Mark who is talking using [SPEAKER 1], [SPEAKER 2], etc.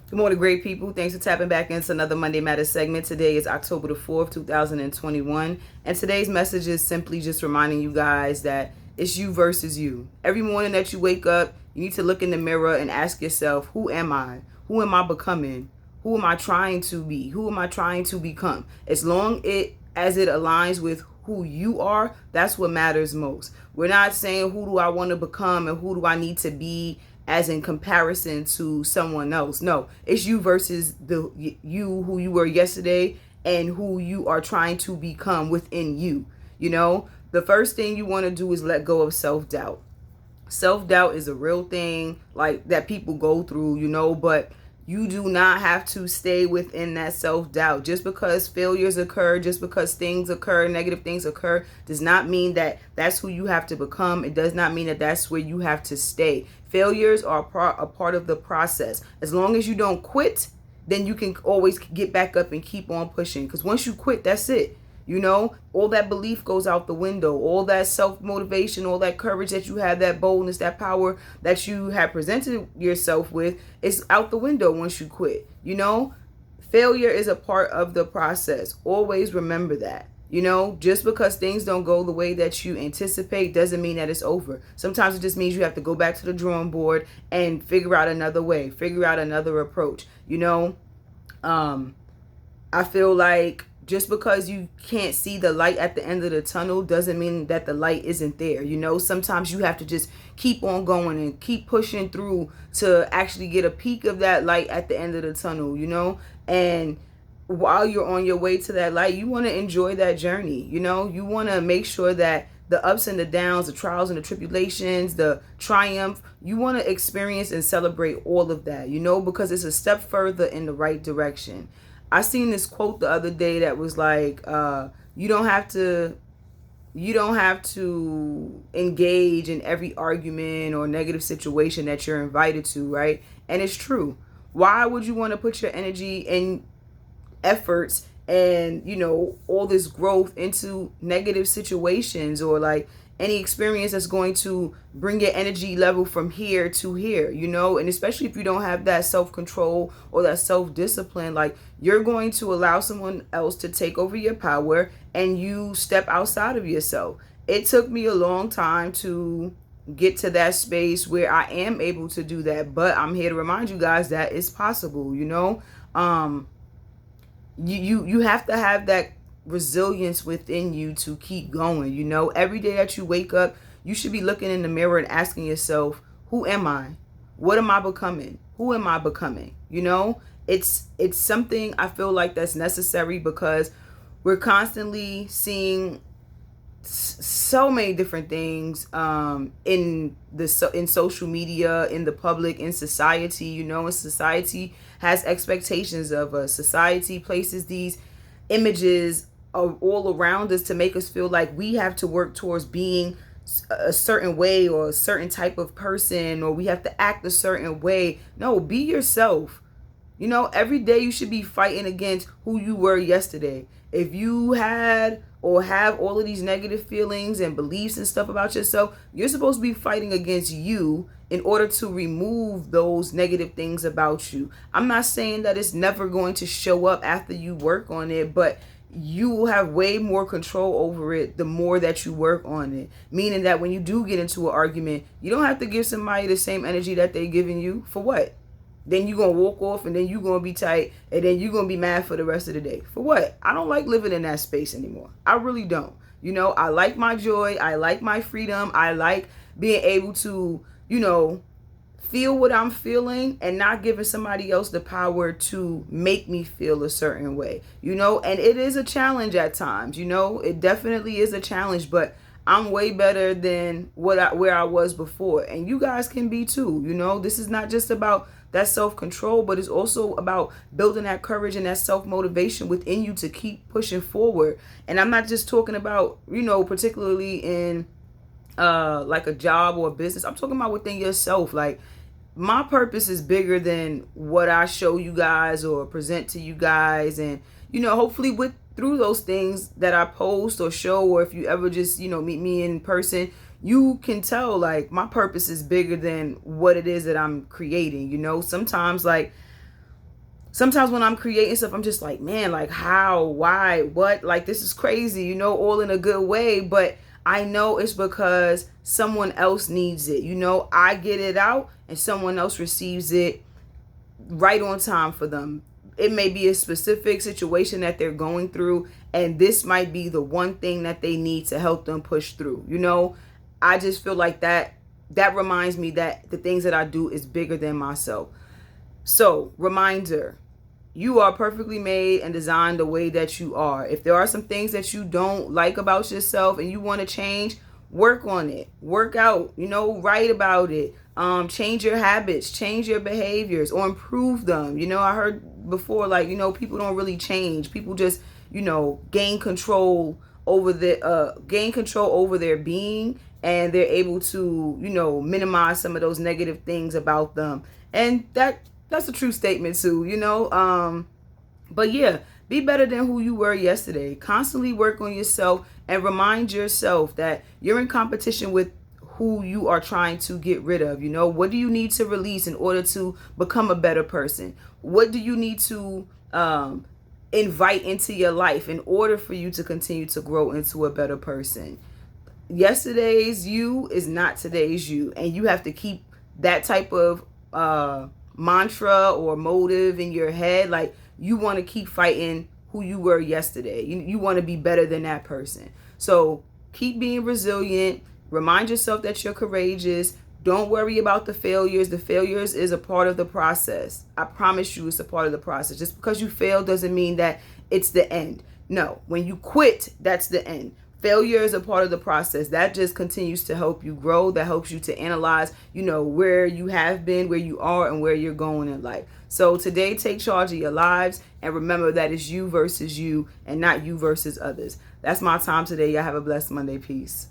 [SPEAKER 1] Good morning, great people. Thanks for tapping back into another Monday Matters segment. Today is October the 4th, 2021. And today's message is simply just reminding you guys that it's you versus you. Every morning that you wake up, you need to look in the mirror and ask yourself, who am I? Who am I becoming? Who am I trying to be? Who am I trying to become? As long as it aligns with who you are, that's what matters most. We're not saying who do I want to become and who do I need to be as in comparison to someone else. No, it's you versus the you who you were yesterday and who you are trying to become within you. The first thing you want to do is let go of self-doubt. Self-doubt is a real thing, like, that people go through, but you do not have to stay within that self-doubt. Just because failures occur, just because things occur, negative things occur, does not mean that that's who you have to become. It does not mean that that's where you have to stay. Failures are a part of the process. As long as you don't quit, then you can always get back up and keep on pushing. Because once you quit, that's it. All that belief goes out the window. All that self-motivation, all that courage that you have, that boldness, that power that you have presented yourself with is out the window once you quit. Failure is a part of the process. Always remember that. Just because things don't go the way that you anticipate doesn't mean that it's over. Sometimes it just means you have to go back to the drawing board and figure out another way, figure out another approach. I feel like just because you can't see the light at the end of the tunnel doesn't mean that the light isn't there. Sometimes you have to just keep on going and keep pushing through to actually get a peek of that light at the end of the tunnel, and while you're on your way to that light, you want to enjoy that journey. You want to make sure that the ups and the downs, the trials and the tribulations, the triumph, you want to experience and celebrate all of that, because it's a step further in the right direction. I seen this quote the other day that was like, you don't have to engage in every argument or negative situation that you're invited to, right? And it's true. Why would you want to put your energy and efforts and all this growth into negative situations, or like any experience that's going to bring your energy level from here to here, and especially if you don't have that self-control or that self-discipline, like, you're going to allow someone else to take over your power and you step outside of yourself. It took me a long time to get to that space where I am able to do that, but I'm here to remind you guys that it's possible. You have to have that resilience within you to keep going. Every day that you wake up, you should be looking in the mirror and asking yourself, who am I? What am I becoming? Who am I becoming? It's something I feel like that's necessary, because we're constantly seeing so many different things in social media, in the public, in society. And society has expectations of us. Society places these images all around us to make us feel like we have to work towards being a certain way or a certain type of person, or we have to act a certain way. No, be yourself. Every day you should be fighting against who you were yesterday. If you had or have all of these negative feelings and beliefs and stuff about yourself, you're supposed to be fighting against you in order to remove those negative things about you. I'm not saying that it's never going to show up after you work on it, but you will have way more control over it the more that you work on it. Meaning that when you do get into an argument, you don't have to give somebody the same energy that they're giving you. For what? Then you're going to walk off, and then you're going to be tight, and then you're going to be mad for the rest of the day. For what? I don't like living in that space anymore. I really don't. I like my joy. I like my freedom. I like being able to, feel what I'm feeling and not giving somebody else the power to make me feel a certain way, and it is a challenge at times, it definitely is a challenge, but I'm way better than where I was before, and you guys can be too. This is not just about that self-control, but it's also about building that courage and that self-motivation within you to keep pushing forward. And I'm not just talking about, particularly in like a job or a business. I'm talking about within yourself. Like, my purpose is bigger than what I show you guys or present to you guys. And, hopefully through those things that I post or show, or if you ever just, meet me in person, you can tell, like, my purpose is bigger than what it is that I'm creating. Sometimes, like, Sometimes when I'm creating stuff, I'm just like, man, like how, why, what? Like, this is crazy, you know, all in a good way. But I know it's because someone else needs it. You know, I get it out and someone else receives it right on time for them. It may be a specific situation that they're going through, and this might be the one thing that they need to help them push through. You know, I just feel like that reminds me that the things that I do is bigger than myself. So, reminder, you are perfectly made and designed the way that you are. If there are some things that you don't like about yourself and you want to change, work on it. Work out, you know, write about it. Change your habits, change your behaviors, or improve them. You know, I heard before, like, you know, people don't really change. People just, you know, gain control over their being, and they're able to, you know, minimize some of those negative things about them. And that's a true statement too, you know. But yeah, be better than who you were yesterday. Constantly work on yourself and remind yourself that you're in competition with who you are trying to get rid of. You know, what do you need to release in order to become a better person? What do you need to invite into your life in order for you to continue to grow into a better person? Yesterday's you is not today's you, and you have to keep that type of mantra or motive in your head. Like, you want to keep fighting who you were yesterday. You want to be better than that person. So keep being resilient. Remind yourself that you're courageous. Don't worry about the failures. The failures is a part of the process. I promise you, it's a part of the process. Just because you fail doesn't mean that it's the end. No, when you quit, that's the end. Failure is a part of the process. That just continues to help you grow. That helps you to analyze, you know, where you have been, where you are, and where you're going in life. So today, take charge of your lives and remember that it's you versus you and not you versus others. That's my time today. Y'all have a blessed Monday. Peace.